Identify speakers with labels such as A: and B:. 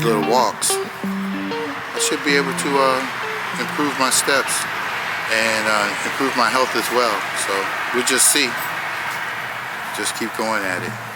A: little walks, I should be able to improve my steps and improve my health as well. So we'll just see. Just keep going at it.